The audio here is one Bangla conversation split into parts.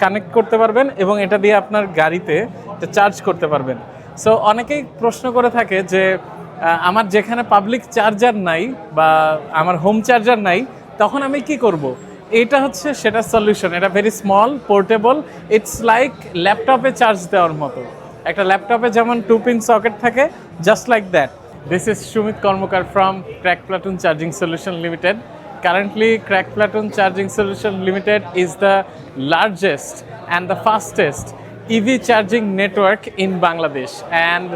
কানেক্ট করতে পারবেন এবং এটা দিয়ে আপনার গাড়িতে চার্জ করতে পারবেন। সো অনেকেই প্রশ্ন করে থাকে যে আমার যেখানে পাবলিক চার্জার নাই বা আমার হোম চার্জার নাই, তখন আমি কি করব? এটা হচ্ছে সেটা সলিউশন। এটা very small, portable, it's like ল্যাপটপে চার্জ দেওয়ার মতো। একটা ল্যাপটপে যেমন 2-pin সকেট থাকে, just like that. This is Shumit Kormokar from Crack Platoon Charging Solution Limited. Currently, Crack Platoon Charging Solution Limited is the largest and the fastest EV charging network in Bangladesh, and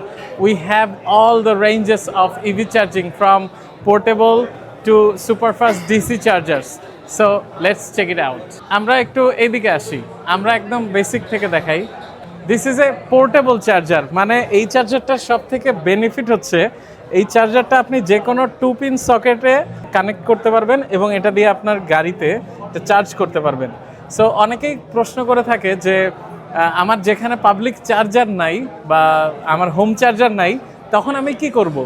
we have all the ranges of EV charging from portable to superfast DC chargers. So let's check it out. আমরা একটু এদিকে আসি, আমরা একদম বেসিক থেকে দেখাই। This is a portable charger, মানে এই চার্জারটার সব থেকে বেনিফিট হচ্ছে এই চার্জারটা আপনি যে কোনো 2-pin সকেটে কানেক্ট করতে পারবেন এবং এটা দিয়ে আপনার গাড়িতে চার্জ করতে পারবেন। সো অনেকেই প্রশ্ন করে থাকে যে আমার যেখানে পাবলিক চার্জার নাই বা আমার হোম চার্জার নাই, তখন আমি কি করব?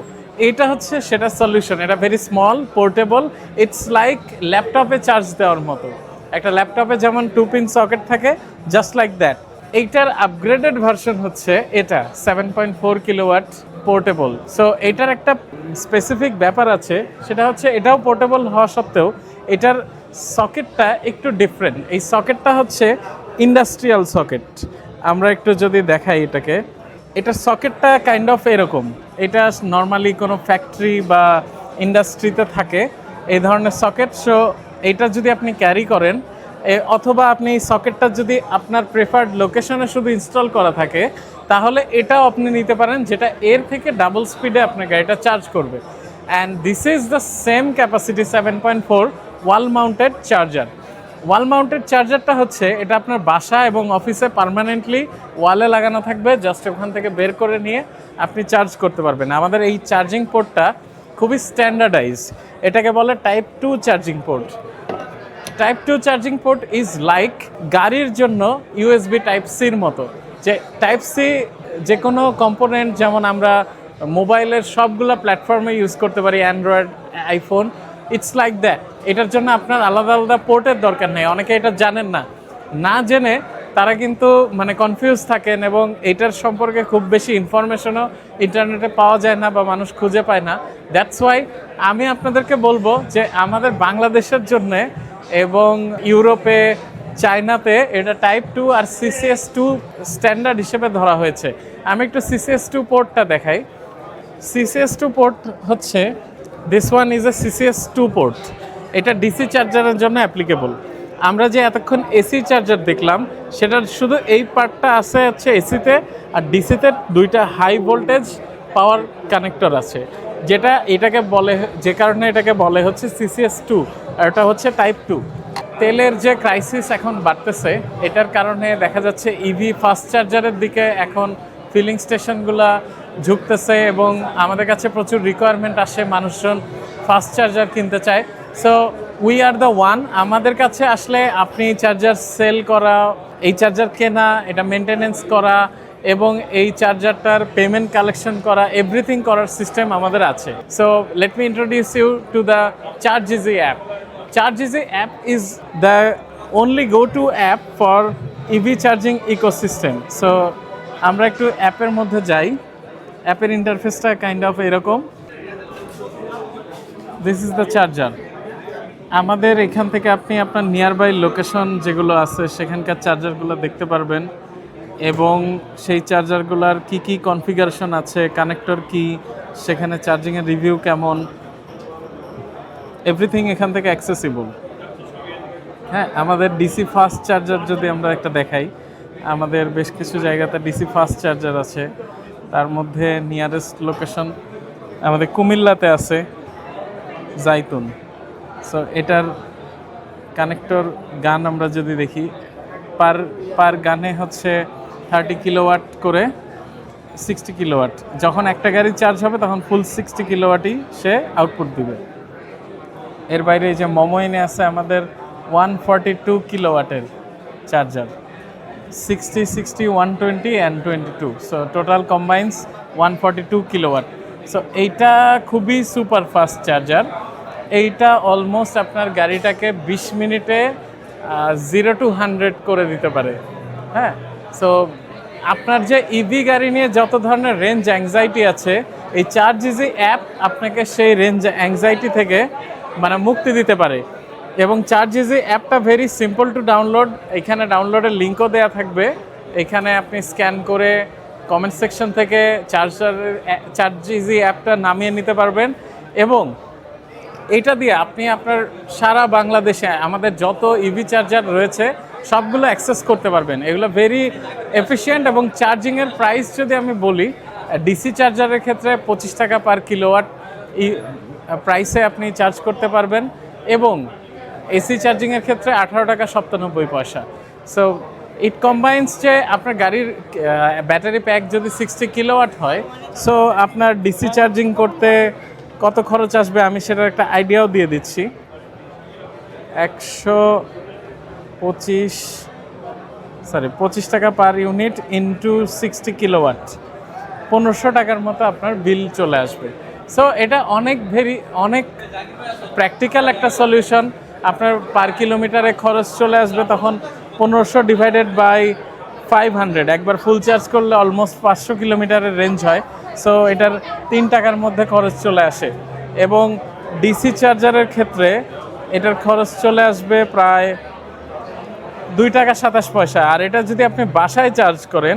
এটা হচ্ছে সেটা সলিউশন। এটা very small, portable, it's like ল্যাপটপে চার্জ দেওয়ার মতো। একটা ল্যাপটপে যেমন 2-pin সকেট থাকে, জাস্ট লাইক দ্যাট। এইটার আপগ্রেডেড ভার্সন হচ্ছে এটা 7.4 কিলোওয়াট পোর্টেবল। সো এটার একটা স্পেসিফিক ব্যাপার আছে, সেটা হচ্ছে এটাও পোর্টেবল হওয়া সত্ত্বেও এটার সকেটটা একটু ডিফারেন্ট। এই সকেটটা হচ্ছে ইন্ডাস্ট্রিয়াল সকেট। আমরা একটু যদি দেখাই এটাকে, এটার সকেটটা কাইন্ড অফ এরকম। এটা নর্মালি কোনো ফ্যাক্টরি বা ইন্ডাস্ট্রিতে থাকে এই ধরনের সকেট। সো এটা যদি আপনি ক্যারি করেন অথবা আপনি সকেটটা যদি আপনার প্রেফার্ড লোকেশনে শুধু ইনস্টল করা থাকে, তাহলে এটাও আপনি নিতে পারেন, যেটা এর থেকে ডাবল স্পিডে আপনার গাড়িটা চার্জ করবে। And this is the same capacity 7.4 wall mounted charger. Wall mounted চার্জারটা হচ্ছে এটা আপনার বাসা এবং অফিসে পার্মানেন্টলি ওয়ালে লাগানো থাকবে, জাস্ট ওখান থেকে বের করে নিয়ে আপনি চার্জ করতে পারবেন। আমাদের এই চার্জিং পোর্টটা খুবই স্ট্যান্ডার্ডাইজ, এটাকে বলে type 2 charging port. Type 2 charging port is like গাড়ির জন্য ইউএসবি টাইপ সির মতো। যে টাইপ সি যে কোনো কম্পোনেন্ট, যেমন আমরা মোবাইলের সবগুলো প্ল্যাটফর্মে ইউজ করতে পারি, Android, iPhone, it's like that. এটার জন্য আপনার আলাদা আলাদা পোর্টের দরকার নেই। অনেকে এটা জানেন না, না জেনে তারা কিন্তু মানে কনফিউজ থাকেন এবং এটার সম্পর্কে খুব বেশি ইনফরমেশনও ইন্টারনেটে পাওয়া যায় না বা মানুষ খুঁজে পায় না। দ্যাটস ওয়াই আমি আপনাদেরকে বলবো যে আমাদের বাংলাদেশের জন্যে এবং ইউরোপে, চায়নাতে এটা টাইপ 2 আর CCS2 স্ট্যান্ডার্ড হিসেবে ধরা হয়েছে। আমি একটু CCS2 পোর্টটা দেখাই। CCS2 পোর্ট হচ্ছে, this one is a CCS2 port. এটা ডিসি চার্জারের জন্য অ্যাপ্লিকেবল। আমরা যে এতক্ষণ এসি চার্জার দেখলাম, সেটার শুধু এই পার্টটা আছে হচ্ছে এসিতে, আর ডিসিতে দুইটা হাই ভোল্টেজ পাওয়ার কানেক্টর আছে, যেটা এটাকে বলে, যে কারণে এটাকে বলে হচ্ছে CCS2, আর এটা হচ্ছে টাইপ 2। তেলের যে ক্রাইসিস এখন বাড়তেছে, এটার কারণে দেখা যাচ্ছে ইভি ফাস্ট চার্জারের দিকে এখন ফিলিং স্টেশনগুলো ঝুঁকতেছে এবং আমাদের কাছে প্রচুর রিকোয়ারমেন্ট আসে, মানুষজন ফাস্ট চার্জার কিনতে চায়। So we are the one. আমাদের কাছে আসলে আপনি চার্জার সেল করা, এই চার্জার কেনা, এটা মেনটেনেন্স করা এবং এই চার্জারটার পেমেন্ট কালেকশন করা, এভরিথিং করার সিস্টেম আমাদের আছে। So let me introduce you to the Charge Easy app. Charge-Easy app is the only go-to app for EV charging ecosystem. So আমরা একটু অ্যাপের মধ্যে যাই। অ্যাপের ইন্টারফেসটা কাইন্ড অফ এরকম। This is the charger. আমাদের এখান থেকে আপনি আপনার নিয়ারবাই লোকেশন যেগুলো আছে সেখানকার চার্জারগুলো দেখতে পারবেন এবং সেই চার্জারগুলোর কি কি কনফিগারেশন আছে, কানেক্টর কি, সেখানে চার্জিংয়ের রিভিউ কেমন, এভরিথিং এখান থেকে অ্যাক্সেসিবল। হ্যাঁ, আমাদের ডিসি ফাস্ট চার্জার যদি আমরা একটা দেখাই, আমাদের বেশ কিছু জায়গাতে ডিসি ফাস্ট চার্জার আছে। তার মধ্যে নিয়ারেস্ট লোকেশন আমাদের কুমিল্লাতে আছে, জাইতুন। সো এটার কানেক্টর গান আমরা যদি দেখি, পার গানে হচ্ছে 30 কিলোওয়াট করে 60 কিলোওয়াট। যখন একটা গাড়ি চার্জ হবে তখন ফুল 60 কিলোওয়াটই সে আউটপুট দিবে। এর বাইরে এই যে মোমোইনে আছে আমাদের 142 কিলোওয়াটের charger, 60, 60, 120 and 22। So total combines 142 kilowatt. So এইটা খুবই সুপার ফাস্ট চার্জার। এইটা অলমোস্ট আপনার গাড়িটাকে 20 মিনিটে 0 to 100 করে দিতে পারে। হ্যাঁ, সো আপনার যে ইভি গাড়ি নিয়ে যত ধরনের রেঞ্জ অ্যাংজাইটি আছে, এই চার্জ ইজি অ্যাপ আপনাকে সেই রেঞ্জ অ্যাংজাইটি থেকে মানে মুক্তি দিতে পারে। এবং চার্জ ইজি অ্যাপটা ভেরি সিম্পল টু ডাউনলোড। এখানে ডাউনলোডের লিঙ্কও দেওয়া থাকবে। এখানে আপনি স্ক্যান করে কমেন্ট সেকশন থেকে চার্জ ইজি অ্যাপটা নামিয়ে নিতে পারবেন এবং এইটা দিয়ে আপনি আপনার সারা বাংলাদেশে আমাদের যত ইভি চার্জার রয়েছে সবগুলো অ্যাক্সেস করতে পারবেন। এগুলো ভেরি এফিশিয়েন্ট এবং চার্জিংয়ের প্রাইস যদি আমি বলি, ডিসি চার্জারের ক্ষেত্রে 25 টাকা পার কিলোওয়াট প্রাইসে আপনি চার্জ করতে পারবেন এবং এসি চার্জিংয়ের ক্ষেত্রে 18 টাকা 97 পয়সা। সো ইট কম্বাইন্স যে আপনার গাড়ির ব্যাটারি প্যাক যদি 60 কিলোওয়াট হয়, সো আপনার ডিসি চার্জিং করতে কত খরচ আসবে আমি সেটার একটা আইডিয়াও দিয়ে দিচ্ছি। 25 টাকা পার ইউনিট ইনটু 60 কিলোওয়াট, 1500 টাকার মতো আপনার বিল চলে আসবে। সো এটা অনেক প্র্যাকটিক্যাল একটা সলিউশন। আপনার পার কিলোমিটারে খরচ চলে আসবে তখন 1500 ডিভাইডেড বাই 500, একবার ফুল চার্জ করলে অলমোস্ট 500 কিলোমিটারের রেঞ্জ হয়। সো এটার 3 টাকার মধ্যে খরচ চলে আসে এবং ডিসি চার্জারের ক্ষেত্রে এটার খরচ চলে আসবে প্রায় 2 টাকা 27 পয়সা। আর এটা যদি আপনি বাসায় চার্জ করেন,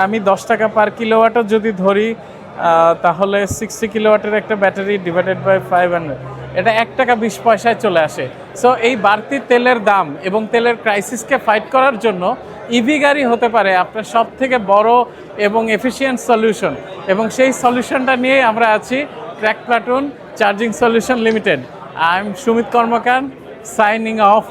আমি 10 টাকা পার কিলোওয়াটও যদি ধরি, তাহলে 60 কিলোওয়াটের একটা ব্যাটারি ডিভাইডেড বাই 500, এটা 1 টাকা 20 পয়সায় চলে আসে। সো এই বাড়তি তেলের দাম এবং তেলের ক্রাইসিসকে ফাইট করার জন্য ইভি গাড়ি হতে পারে আপনার সব থেকে বড় এবং এফিশিয়েন্ট সলিউশন। এবং সেই সলিউশনটা নিয়ে আমরা আছি track platoon charging solution limited. I am Sumit Karmakar, signing off.